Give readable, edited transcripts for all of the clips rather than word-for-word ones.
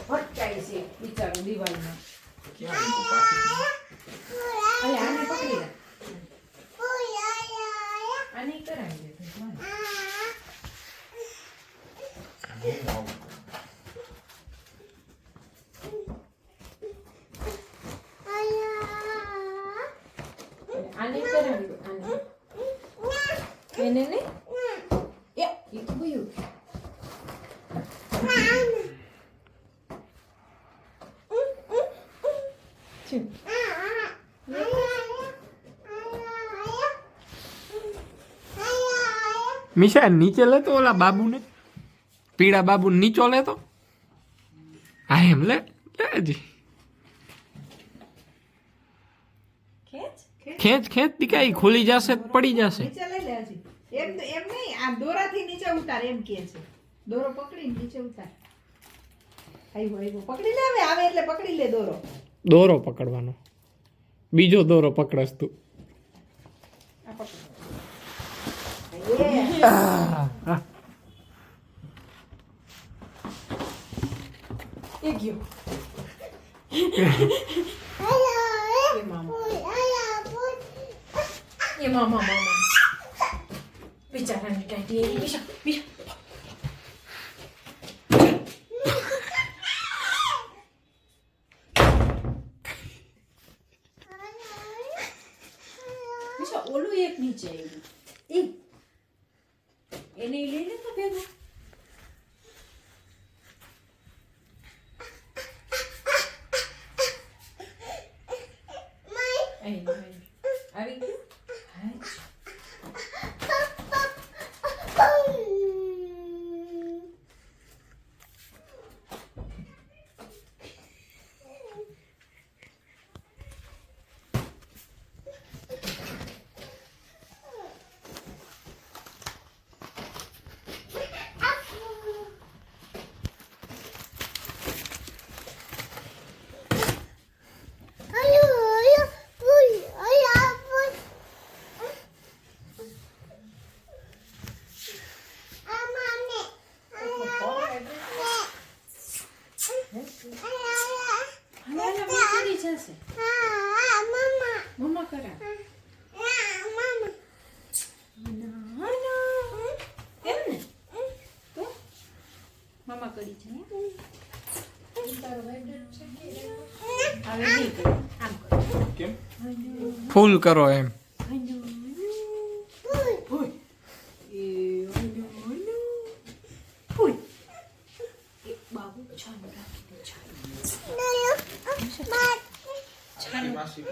ભટકાય છે બિચારો દિવાલમાં. ક્યાં ગયું પાછી? અરે આને પકડી લે. આને કરાવી દે. આને કરાવી દે. આને એને ને એ તો ગયું. મિશા નીચે લે તો ઓલા બાબુને પીળા બાબુ નીચો લે તો હા એમ લે હજી ખેંચ ખેંચ દીકાઈ ખુલી જશે પડી જશે. નીચે લઈ લે હજી. એમ તો એમ નહીં, આ દોરાથી નીચે ઉતાર એમ કહે છે. દોરો પકડીને નીચે ઉતાર. આવ્યો પકડી લે. હવે આવે એટલે પકડી લે દોરો. દોરો પકડવાનો, બીજો દોરો પકડસ તું. આ પકડ. એ ગયો. એ મામા બિચારાની ટાઈટી બીજા ઓલું એક નીચે આવ્યું. એને લઈ લે તો ભેગું. આવી ગયું. મમ્મા કરા. એમ ને તો મમ્મા કરી છે. હવે નહીં કરો. આમ કરો. કેમ ફૂલ કરો એમ. બાબુ છાન રાખી દે.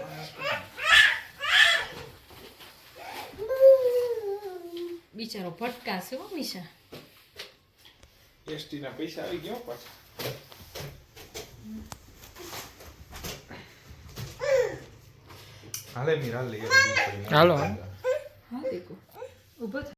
બિચારો ફટકાશે હો મિશા. એસટી ના પૈસા આવી ગયા પાછા. હાલે મીરા લઈ હાલો. હા દેખો ઊભો